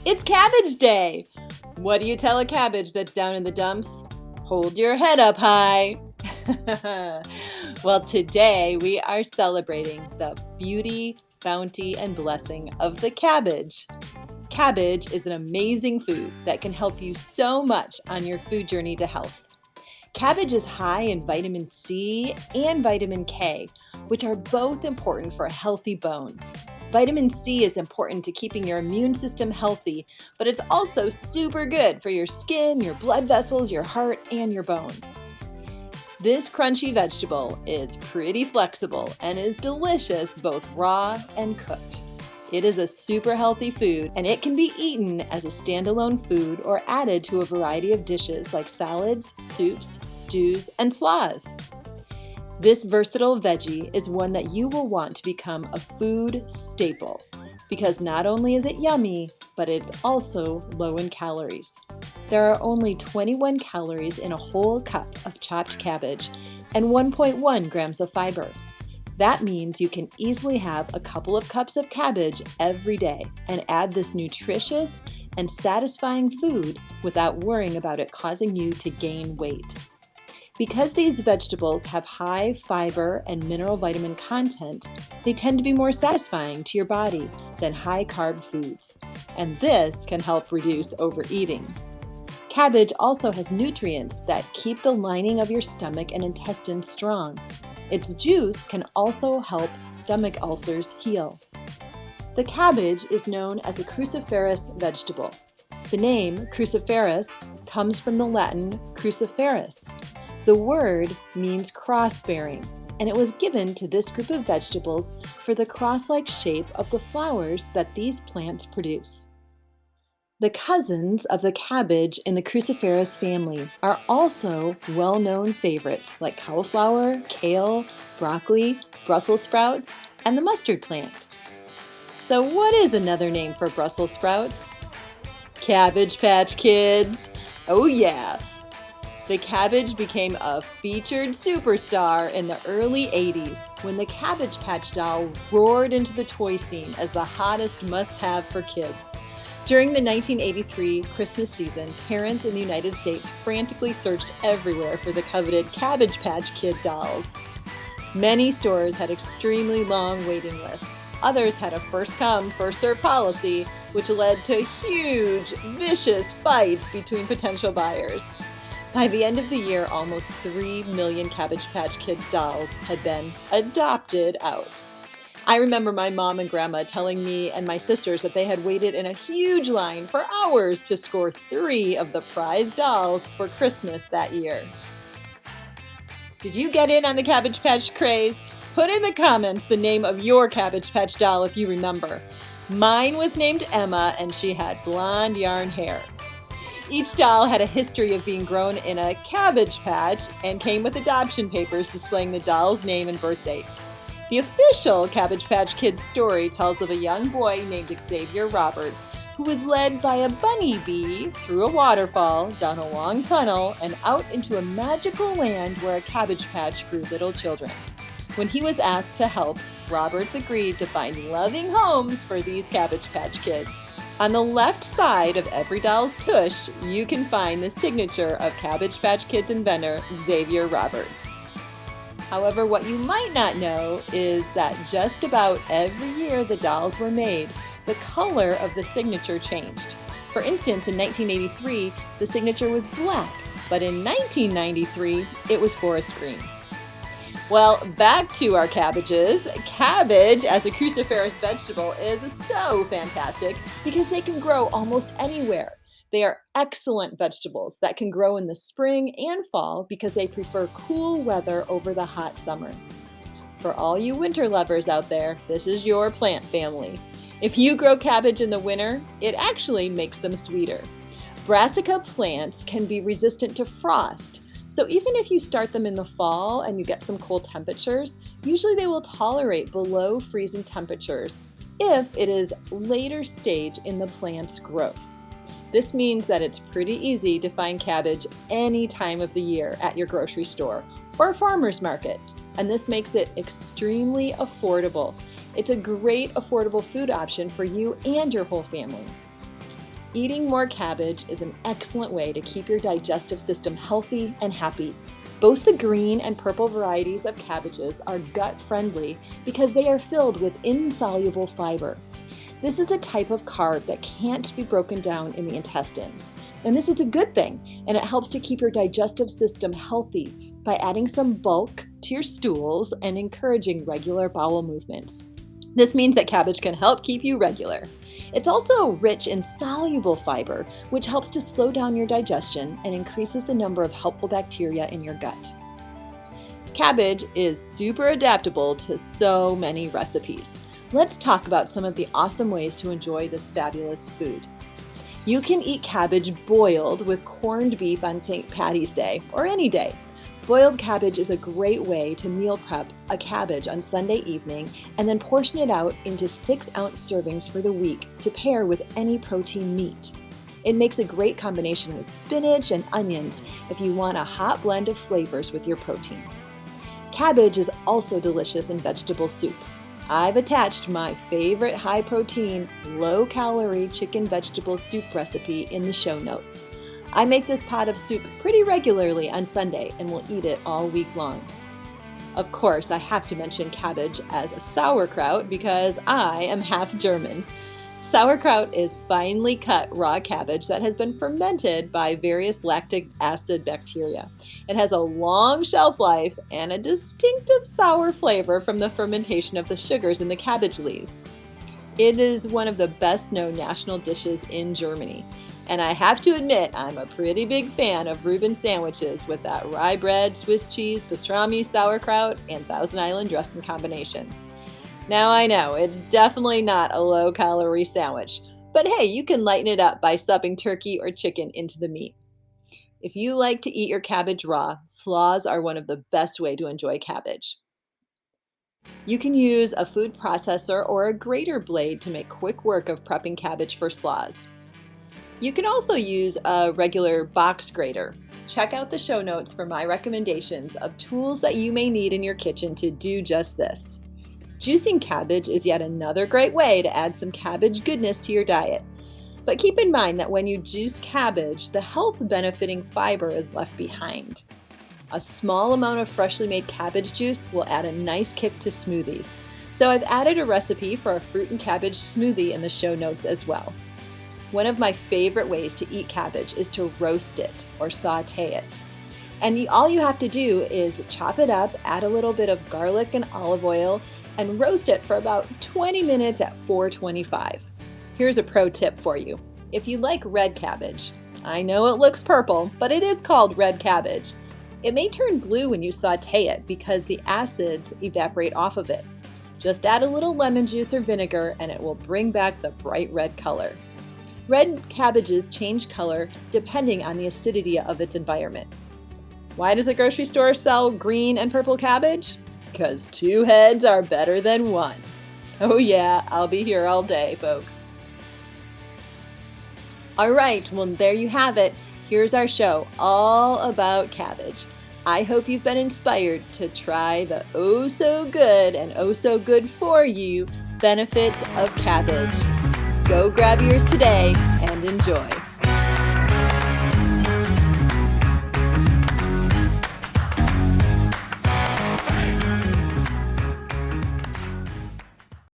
It's Cabbage Day! What do you tell a cabbage that's down in the dumps? Hold your head up high! Well, today we are celebrating the beauty, bounty, and blessing of the cabbage. Cabbage is an amazing food that can help you so much on your food journey to health. Cabbage is high in vitamin C and vitamin K, which are both important for healthy bones. Vitamin C is important to keeping your immune system healthy, but it's also super good for your skin, your blood vessels, your heart, and your bones. This crunchy vegetable is pretty flexible and is delicious both raw and cooked. It is a super healthy food, and it can be eaten as a standalone food or added to a variety of dishes like salads, soups, stews, and slaws. This versatile veggie is one that you will want to become a food staple because not only is it yummy, but it's also low in calories. There are only 21 calories in a whole cup of chopped cabbage and 1.1 grams of fiber. That means you can easily have a couple of cups of cabbage every day and add this nutritious and satisfying food without worrying about it causing you to gain weight. Because these vegetables have high fiber and mineral vitamin content, they tend to be more satisfying to your body than high-carb foods, and this can help reduce overeating. Cabbage also has nutrients that keep the lining of your stomach and intestines strong. Its juice can also help stomach ulcers heal. The cabbage is known as a cruciferous vegetable. The name cruciferous comes from the Latin cruciferous. The word means cross-bearing, and it was given to this group of vegetables for the cross-like shape of the flowers that these plants produce. The cousins of the cabbage in the Cruciferous family are also well-known favorites like cauliflower, kale, broccoli, Brussels sprouts, and the mustard plant. So what is another name for Brussels sprouts? Cabbage Patch Kids! Oh yeah! The cabbage became a featured superstar in the early 80s when the Cabbage Patch doll roared into the toy scene as the hottest must-have for kids. During the 1983 Christmas season, parents in the United States frantically searched everywhere for the coveted Cabbage Patch Kid dolls. Many stores had extremely long waiting lists. Others had a first-come, first-served policy, which led to huge, vicious fights between potential buyers. By the end of the year, almost 3 million Cabbage Patch Kids dolls had been adopted out. I remember my mom and grandma telling me and my sisters that they had waited in a huge line for hours to score 3 of the prized dolls for Christmas that year. Did you get in on the Cabbage Patch craze? Put in the comments the name of your Cabbage Patch doll if you remember. Mine was named Emma, and she had blonde yarn hair. Each doll had a history of being grown in a cabbage patch and came with adoption papers displaying the doll's name and birth date. The official Cabbage Patch Kids story tells of a young boy named Xavier Roberts who was led by a bunny bee through a waterfall, down a long tunnel, and out into a magical land where a cabbage patch grew little children. When he was asked to help, Roberts agreed to find loving homes for these Cabbage Patch Kids. On the left side of every doll's tush, you can find the signature of Cabbage Patch Kids inventor Xavier Roberts. However, what you might not know is that just about every year the dolls were made, the color of the signature changed. For instance, in 1983, the signature was black, but in 1993, it was forest green. Well, back to our cabbages. Cabbage as a cruciferous vegetable is so fantastic because they can grow almost anywhere. They are excellent vegetables that can grow in the spring and fall because they prefer cool weather over the hot summer. For all you winter lovers out there, this is your plant family. If you grow cabbage in the winter, it actually makes them sweeter. Brassica plants can be resistant to frost. So even if you start them in the fall and you get some cold temperatures, usually they will tolerate below freezing temperatures if it is later stage in the plant's growth. This means that it's pretty easy to find cabbage any time of the year at your grocery store or farmer's market, and this makes it extremely affordable. It's a great affordable food option for you and your whole family. Eating more cabbage is an excellent way to keep your digestive system healthy and happy. Both the green and purple varieties of cabbages are gut-friendly because they are filled with insoluble fiber. This is a type of carb that can't be broken down in the intestines. And this is a good thing, and it helps to keep your digestive system healthy by adding some bulk to your stools and encouraging regular bowel movements. This means that cabbage can help keep you regular. It's also rich in soluble fiber, which helps to slow down your digestion and increases the number of helpful bacteria in your gut. Cabbage is super adaptable to so many recipes. Let's talk about some of the awesome ways to enjoy this fabulous food. You can eat cabbage boiled with corned beef on St. Patty's Day or any day. Boiled cabbage is a great way to meal prep a cabbage on Sunday evening and then portion it out into 6-ounce servings for the week to pair with any protein meat. It makes a great combination with spinach and onions if you want a hot blend of flavors with your protein. Cabbage is also delicious in vegetable soup. I've attached my favorite high-protein, low-calorie chicken vegetable soup recipe in the show notes. I make this pot of soup pretty regularly on Sunday and will eat it all week long. Of course, I have to mention cabbage as a sauerkraut because I am half German. Sauerkraut is finely cut raw cabbage that has been fermented by various lactic acid bacteria. It has a long shelf life and a distinctive sour flavor from the fermentation of the sugars in the cabbage leaves. It is one of the best-known national dishes in Germany. And I have to admit, I'm a pretty big fan of Reuben sandwiches with that rye bread, Swiss cheese, pastrami, sauerkraut, and Thousand Island dressing combination. Now I know, it's definitely not a low-calorie sandwich, but hey, you can lighten it up by subbing turkey or chicken into the meat. If you like to eat your cabbage raw, slaws are one of the best way to enjoy cabbage. You can use a food processor or a grater blade to make quick work of prepping cabbage for slaws. You can also use a regular box grater. Check out the show notes for my recommendations of tools that you may need in your kitchen to do just this. Juicing cabbage is yet another great way to add some cabbage goodness to your diet. But keep in mind that when you juice cabbage, the health-benefiting fiber is left behind. A small amount of freshly made cabbage juice will add a nice kick to smoothies. So I've added a recipe for a fruit and cabbage smoothie in the show notes as well. One of my favorite ways to eat cabbage is to roast it or saute it. And all you have to do is chop it up, add a little bit of garlic and olive oil, and roast it for about 20 minutes at 425. Here's a pro tip for you. If you like red cabbage, I know it looks purple, but it is called red cabbage. It may turn blue when you saute it because the acids evaporate off of it. Just add a little lemon juice or vinegar and it will bring back the bright red color. Red cabbages change color depending on the acidity of its environment. Why does the grocery store sell green and purple cabbage? Because 2 heads are better than 1. Oh yeah, I'll be here all day, folks. All right, well, there you have it. Here's our show all about cabbage. I hope you've been inspired to try the oh so good and oh so good for you benefits of cabbage. Go grab yours today and enjoy.